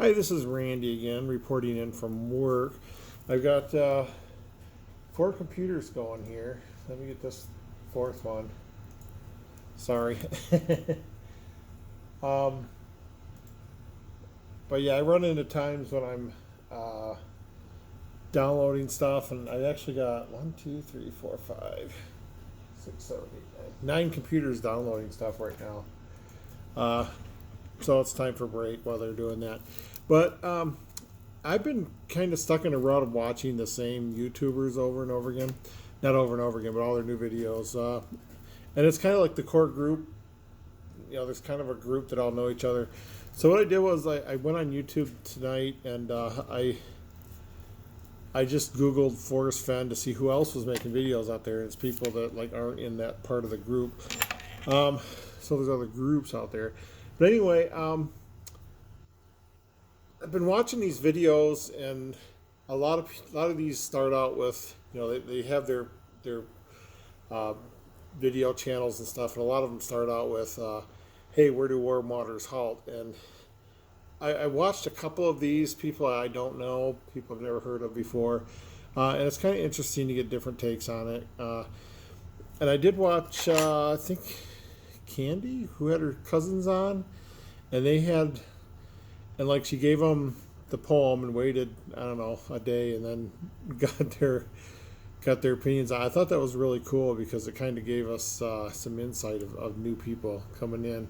Hi, this is Randy again, reporting in from work. I've got 4 computers going here. Let me get this fourth one. Sorry. um, but yeah, I run into times when I'm downloading stuff, and I actually got 1, 2, 3, 4, 5, 6, 7, 8, 9 computers downloading stuff right now. So it's time for break while they're doing that. But I've been kind of stuck in a rut of watching the same YouTubers over and over again. Not over and over again, but all their new videos. And it's kind of like the core group. You know, there's kind of a group that all know each other. So what I did was I went on YouTube tonight and I just Googled Forrest Fenn to see who else was making videos out there. And it's people that like aren't in that part of the group. So there's other groups out there. But anyway, I've been watching these videos, and a lot of these start out with, they have their uh, video channels and stuff, and a lot of them start out with, "Hey, where do war waters halt?" And I watched a couple of these people I don't know, people I've never heard of before, and it's kind of interesting to get different takes on it. And I did watch, I think, Candy, who had her cousins on, and they had. And like she gave them the poem and waited, I don't know, a day, and then got their opinions on. I thought that was really cool because it kind of gave us some insight of new people coming in.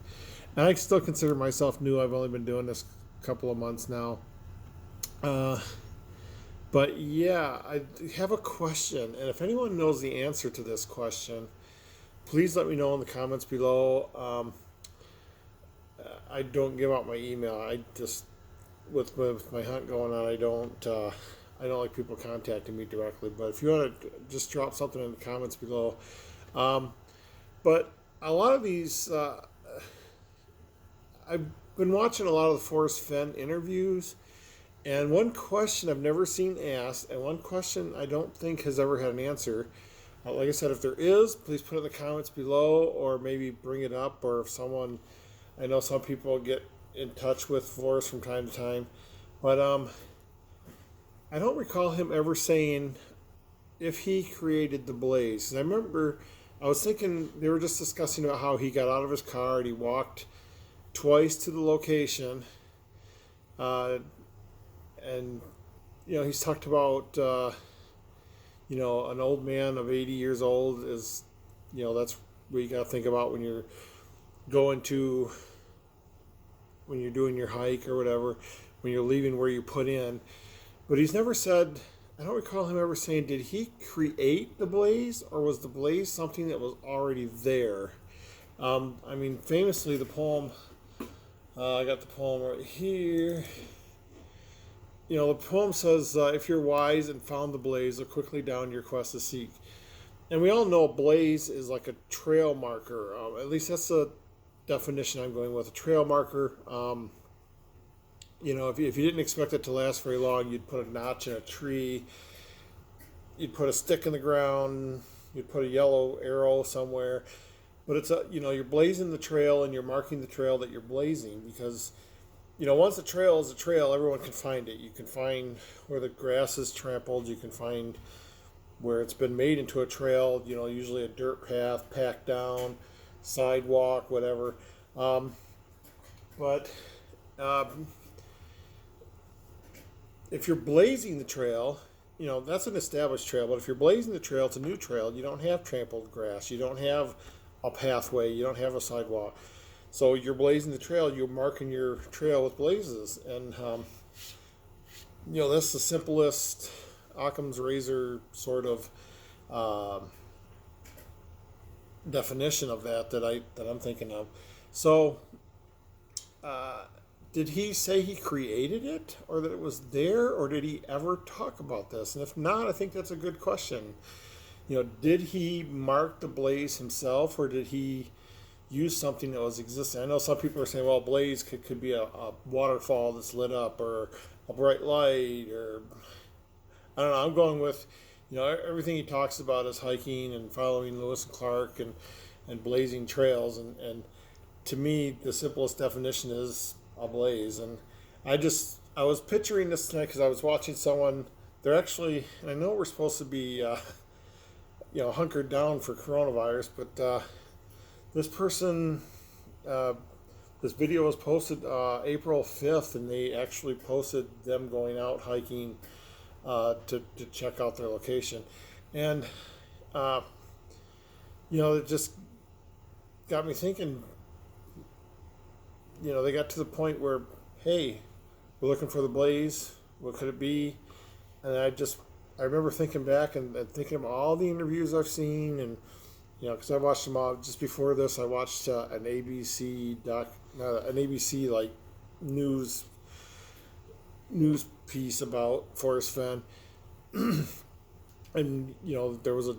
And I still consider myself new. I've only been doing this a couple of months now. But yeah, I have a question, and if anyone knows the answer to this question, please let me know in the comments below. I don't give out my email. I just with my hunt going on, I don't like people contacting me directly. But if you want to just drop something in the comments below. But a lot of these, I've been watching a lot of the Forrest Fenn interviews, and one question I've never seen asked, and one question I don't think has ever had an answer. Like I said, if there is, please put it in the comments below, or maybe bring it up, or if someone. I know some people get in touch with Forrest from time to time, but I don't recall him ever saying if he created the blaze. And I remember I was thinking they were just discussing about how he got out of his car and he walked twice to the location, and he's talked about an old man of 80 years old is that's what you got to think about when you're when you're doing your hike or whatever, when you're leaving where you put in. But he's never said, I don't recall him ever saying, did he create the blaze, or was the blaze something that was already there? Famously, the poem, I got the poem right here. The poem says, if you're wise and found the blaze, look quickly down your quest to seek. And we all know a blaze is like a trail marker. At least that's the definition I'm going with. A trail marker. If you didn't expect it to last very long, you'd put a notch in a tree. You'd put a stick in the ground. You'd put a yellow arrow somewhere. But it's you're blazing the trail, and you're marking the trail that you're blazing, because once a trail is a trail, everyone can find it. You can find where the grass is trampled. You can find where it's been made into a trail, usually a dirt path, packed down, sidewalk, whatever. But if you're blazing the trail, that's an established trail. But if you're blazing the trail, it's a new trail. You don't have trampled grass. You don't have a pathway. You don't have a sidewalk. So you're blazing the trail. You're marking your trail with blazes. And, that's the simplest Occam's razor sort of definition of that I'm thinking of. So, did he say he created it, or that it was there, or did he ever talk about this? And if not, I think that's a good question. Did he mark the blaze himself, or did he use something that was existing? I know some people are saying, well, a blaze could be a waterfall that's lit up, or a bright light, or I don't know. I'm going with, everything he talks about is hiking and following Lewis and Clark and blazing trails. And to me, the simplest definition is a blaze. And I just I was picturing this tonight because I was watching someone. They're actually, and I know we're supposed to be, hunkered down for coronavirus, but this person, uh, this video was posted April 5th, and they actually posted them going out hiking to check out their location. And, uh, it just got me thinking, they got to the point where, hey, we're looking for the blaze. What could it be? And I remember thinking back and thinking of all the interviews I've seen, and because I watched them all. Just before this, I watched an ABC like news piece about Forrest Fenn, and there was a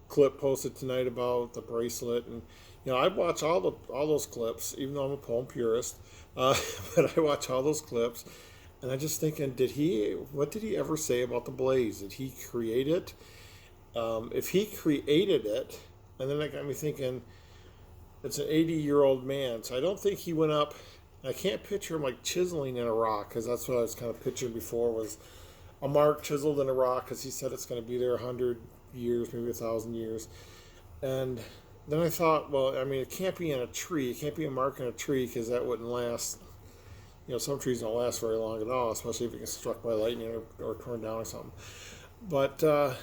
clip posted tonight about the bracelet, and I watch all those clips, even though I'm a poem purist, but I watch all those clips, and I just thinking, what did he ever say about the blaze? Did he create it? If he created it, and then that got me thinking, it's an 80-year-old man, so I don't think he went up. I can't picture him like chiseling in a rock, because that's what I was kind of picturing before, was a mark chiseled in a rock, because he said it's going to be there 100 years, maybe 1,000 years. And then I thought, well, I mean, it can't be in a tree. It can't be a mark in a tree, because that wouldn't last. Some trees don't last very long at all, especially if it gets struck by lightning or torn down or something. But I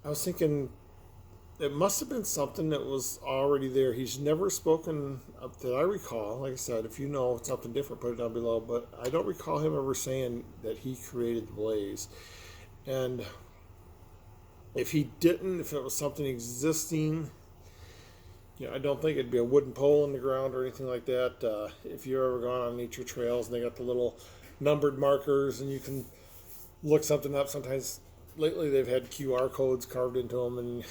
was thinking it must have been something that was already there. He's never spoken, that I recall. Like I said, if you know something different, put it down below. But I don't recall him ever saying that he created the blaze. And if he didn't, if it was something existing, I don't think it'd be a wooden pole in the ground or anything like that. If you've ever gone on nature trails and they got the little numbered markers and you can look something up, sometimes lately they've had QR codes carved into them, and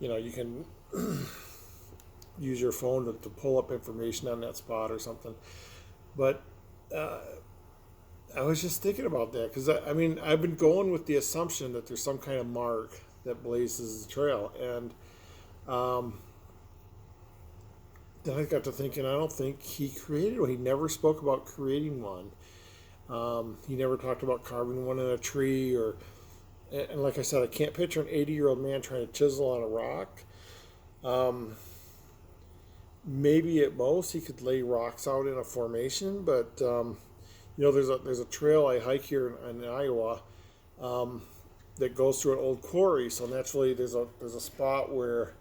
you can use your phone to pull up information on that spot or something. But I was just thinking about that, because I've been going with the assumption that there's some kind of mark that blazes the trail, and then I got to thinking, I don't think he created one. He never spoke about creating one. He never talked about carving one in a tree, and like I said, I can't picture an 80-year-old man trying to chisel on a rock. Maybe at most he could lay rocks out in a formation, but there's a trail I hike here in Iowa that goes through an old quarry. So naturally, there's a spot where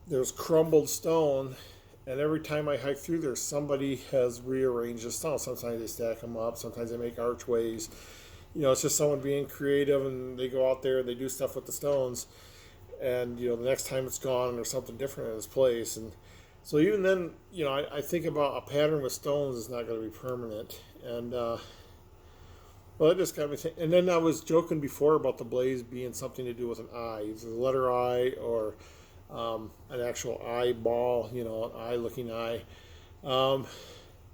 there's crumbled stone, and every time I hike through there, somebody has rearranged the stone. Sometimes they stack them up, sometimes they make archways. It's just someone being creative, and they go out there and they do stuff with the stones, and the next time it's gone and there's something different in its place. And so even then, I think about a pattern with stones is not going to be permanent. And well, it just got me thinking. And then I was joking before about the blaze being something to do with an eye, either the letter I or an actual eyeball, an eye-looking eye,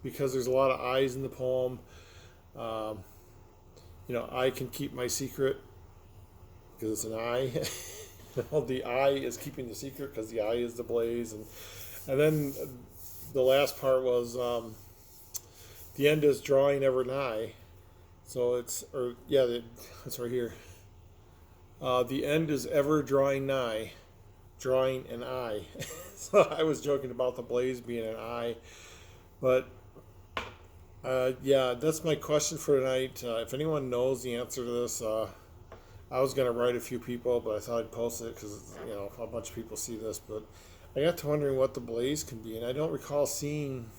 because there's a lot of eyes in the poem. I can keep my secret because it's an eye. The eye is keeping the secret because the eye is the blaze, and then the last part was the end is drawing ever nigh. So it's right here. The end is ever drawing nigh, drawing an eye. So I was joking about the blaze being an eye, but that's my question for tonight. If anyone knows the answer to this, I was going to write a few people, but I thought I'd post it because a bunch of people see this. But I got to wondering what the blaze can be, and I don't recall seeing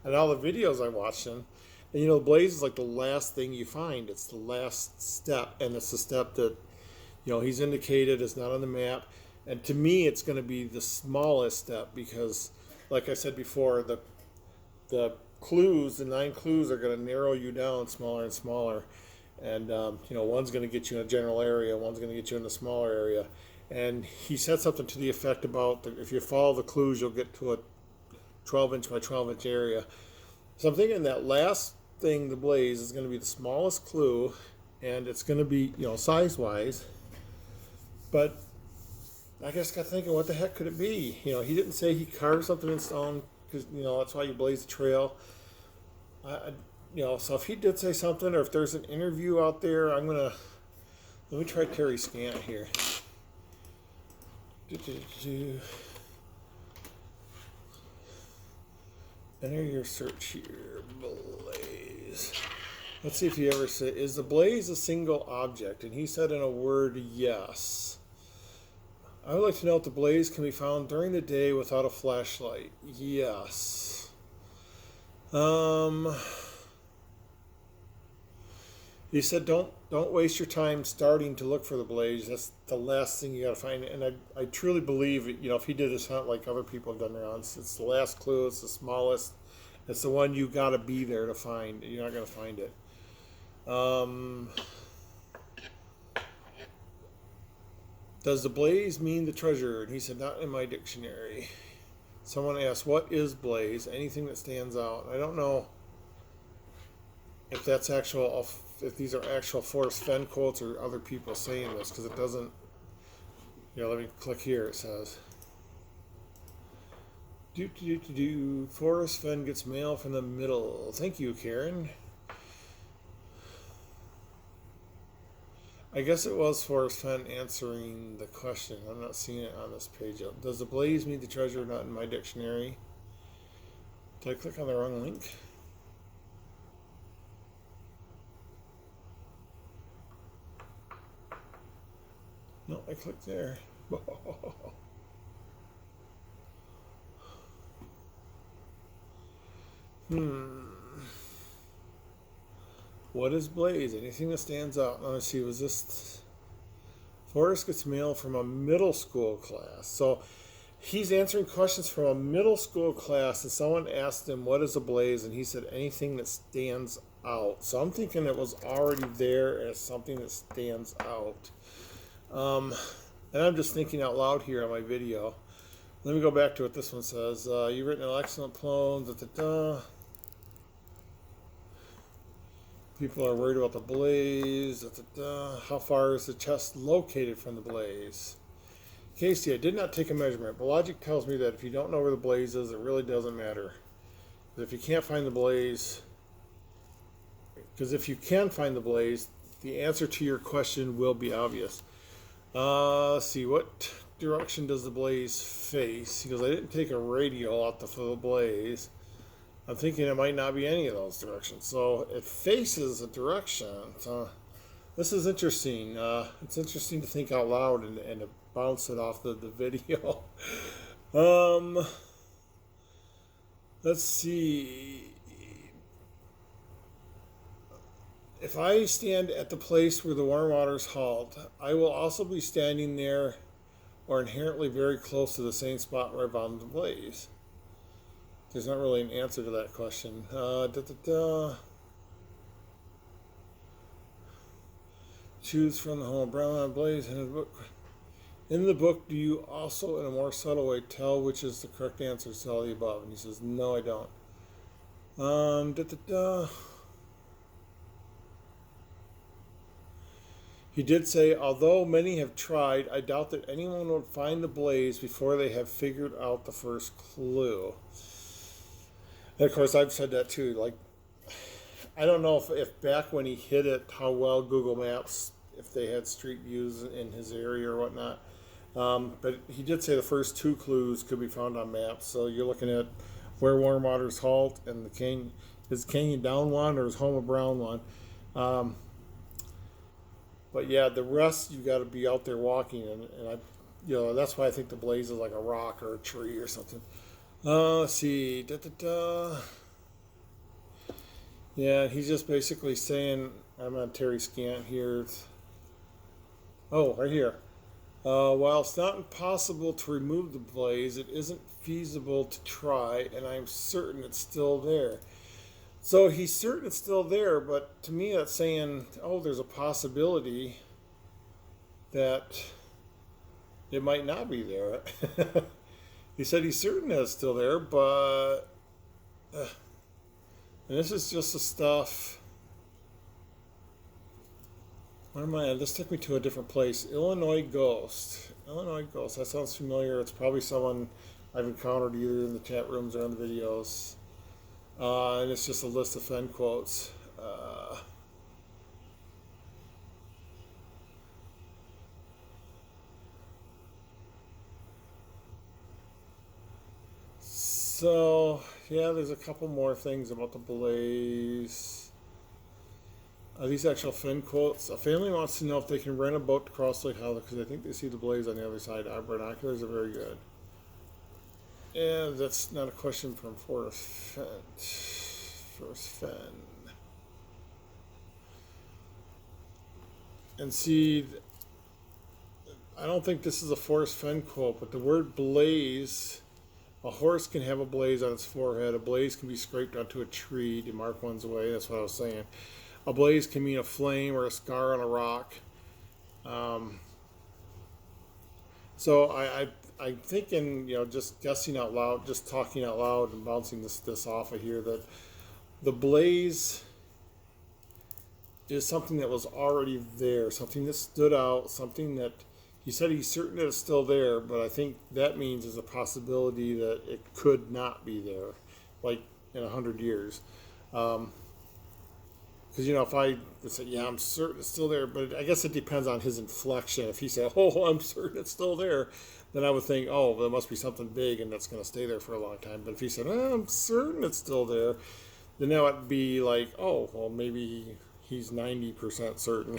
in all the videos I watched them. And the blaze is like the last thing you find. It's the last step, and it's the step that he's indicated is not on the map. And to me, it's going to be the smallest step because, like I said before, the 9 clues are going to narrow you down smaller and smaller. And, one's going to get you in a general area, one's going to get you in a smaller area. And he said something to the effect about if you follow the clues, you'll get to a 12-inch by 12-inch area. So I'm thinking that last thing, the blaze, is going to be the smallest clue, and it's going to be, size-wise. But I just got thinking, what the heck could it be? He didn't say he carved something in stone. because that's why you blaze the trail. So if he did say something, or if there's an interview out there, let me try Terry Scant here. Enter your search here, blaze. Let's see if he ever said, is the blaze a single object? And he said in a word, yes. I would like to know if the blaze can be found during the day without a flashlight. Yes. He said, don't waste your time starting to look for the blaze. That's the last thing you got to find. And I truly believe, if he did this hunt like other people have done their hunts, it's the last clue. It's the smallest. It's the one you got to be there to find. You're not going to find it. Does the blaze mean the treasure? And he said, not in my dictionary. Someone asked, what is blaze? Anything that stands out. I don't know if that's if these are actual Forrest Fenn quotes or other people saying this, because it doesn't, let me click here. It says, Forrest Fenn gets mail from the middle. Thank you, Karen. I guess it was Forrest Fenn answering the question. I'm not seeing it on this page. Does the blaze mean the treasure? Not in my dictionary. Did I click on the wrong link? No, I clicked there. What is blaze? Anything that stands out? Let's see, was this... Forrest gets mail from a middle school class. So he's answering questions from a middle school class, and someone asked him, what is a blaze? And he said, anything that stands out. So I'm thinking it was already there as something that stands out. And I'm just thinking out loud here on my video. Let me go back to what this one says. You've written an excellent poem. People are worried about the blaze. How far is the chest located from the blaze? Casey, I did not take a measurement, but logic tells me that if you don't know where the blaze is, it really doesn't matter. But if you can't find the blaze, because if you can find the blaze, the answer to your question will be obvious. Let's see, what direction does the blaze face? He goes, I didn't take a radial out for the blaze. I'm thinking it might not be any of those directions. So it faces a direction. So this is interesting. It's interesting to think out loud and to bounce it off the video. Let's see. If I stand at the place where the warm waters halt, I will also be standing there or inherently very close to the same spot where I found the blaze. There's not really an answer to that question. Choose from the whole brown blaze in the book. In the book, do you also, in a more subtle way, tell which is the correct answer to all the above? And he says, no, I don't. He did say, although many have tried, I doubt that anyone would find the blaze before they have figured out the first clue. And of course, I've said that too. Like, I don't know if back when he hit it, how well Google Maps, if they had street views in his area or whatnot. But he did say the first two clues could be found on maps. So you're looking at where warm waters halt and the canyon. Is Canyon down one or is Home a brown one? But yeah, the rest you got to be out there walking, and that's why I think the blaze is like a rock or a tree or something. Let's see. Yeah, he's just basically saying, I'm on Terry Scant here. Oh, right here. While it's not impossible to remove the blaze, it isn't feasible to try, and I'm certain it's still there. So he's certain it's still there, but to me that's saying, oh, there's a possibility that it might not be there. He said he's certain that it's still there, but... and this is just the stuff... Where am I at? This took me to a different place. Illinois Ghost. Illinois Ghost. That sounds familiar. It's probably someone I've encountered either in the chat rooms or on the videos. And it's just a list of Fen quotes. So, yeah, there's a couple more things about the blaze. These actual Fen quotes. A family wants to know if they can rent a boat to cross Lake Hollow because they think they see the blaze on the other side. Our binoculars are very good. And that's not a question from Forrest Fen. And see, I don't think this is a Forrest Fen quote, but the word blaze, a horse can have a blaze on its forehead. A blaze can be scraped onto a tree to mark one's way. That's what I was saying. A blaze can mean a flame or a scar on a rock. So I'm thinking, just guessing out loud, just talking out loud and bouncing this off of here, that the blaze is something that was already there, something that stood out, something that he said he's certain that it's still there, but I think that means there's a possibility that it could not be there, like in 100 years. Because, if I say, yeah, I'm certain it's still there, but I guess it depends on his inflection. If he said, oh, I'm certain it's still there, then I would think, oh, there must be something big and that's going to stay there for a long time. But if he said, oh, I'm certain it's still there, then that would be like, oh, well, maybe he's 90% certain.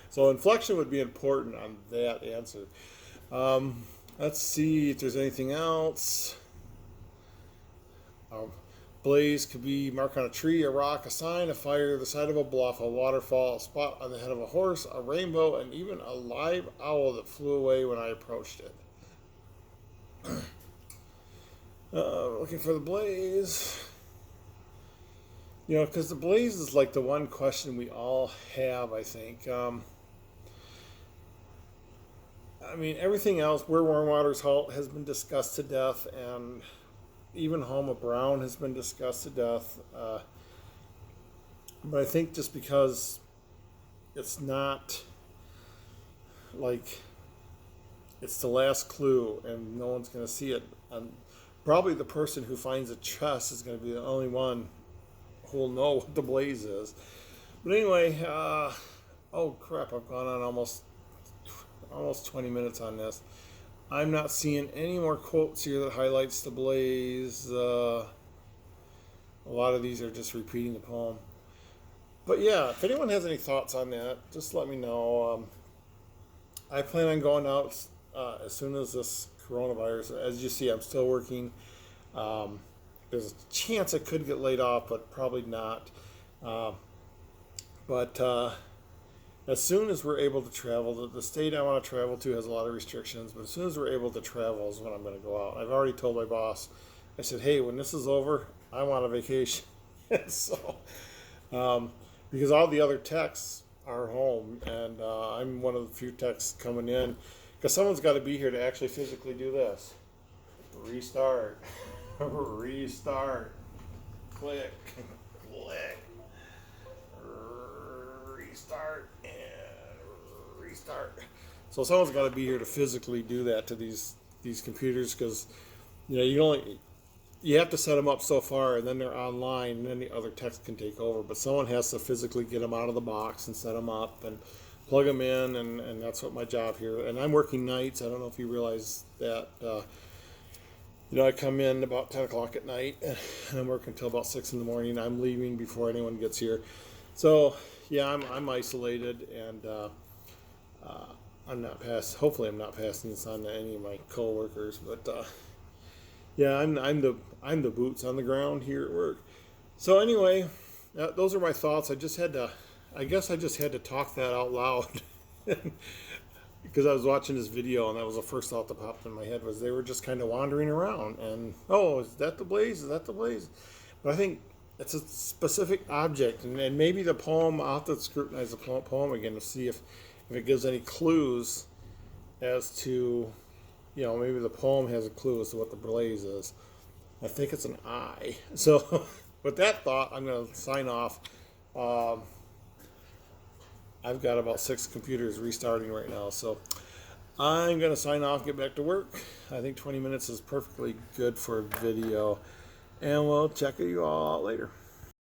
So inflection would be important on that answer. Let's see if there's anything else. Blaze could be mark on a tree, a rock, a sign, a fire, the side of a bluff, a waterfall, a spot on the head of a horse, a rainbow, and even a live owl that flew away when I approached it. Looking for the blaze. Because the blaze is like the one question we all have, I think. Everything else, where warm waters halt, has been discussed to death, and even home of Brown has been discussed to death. But I think just because it's not like it's the last clue and no one's going to see it, probably the person who finds a chest is going to be the only one who will know what the blaze is. But anyway, oh crap, I've gone on almost 20 minutes on this. I'm not seeing any more quotes here that highlights the blaze. A lot of these are just repeating the poem. But yeah, if anyone has any thoughts on that, just let me know. I plan on going out as soon as this coronavirus. As you see, I'm still working. There's a chance I could get laid off, but probably not. But as soon as we're able to travel, the state I want to travel to has a lot of restrictions, but as soon as we're able to travel is when I'm going to go out. I've already told my boss, I said, hey, when this is over, I want a vacation. So, because all the other techs are home, and I'm one of the few techs coming in, because someone's got to be here to actually physically do this. Restart. Restart. Click. Click. Restart and restart. So someone's got to be here to physically do that to these computers, because you have to set them up so far, and then they're online, and then the other techs can take over. But someone has to physically get them out of the box and set them up and plug them in, and that's what my job here. And I'm working nights. I don't know if you realize that. I come in about 10 o'clock at night, and I'm working until about 6 in the morning. I'm leaving before anyone gets here. So, yeah, I'm isolated, and hopefully I'm not passing this on to any of my coworkers, but yeah, I'm the boots on the ground here at work. So anyway, those are my thoughts. I guess I just had to talk that out loud. Because I was watching this video, and that was the first thought that popped in my head, was they were just kind of wandering around, and is that the blaze? Is that the blaze? But I think it's a specific object, and maybe the poem, I'll have to scrutinize the poem again to see if it gives any clues as to, maybe the poem has a clue as to what the blaze is. I think it's an eye. So with that thought, I'm going to sign off. I've got about 6 computers restarting right now. So I'm going to sign off, get back to work. I think 20 minutes is perfectly good for a video. And we'll check you all out later.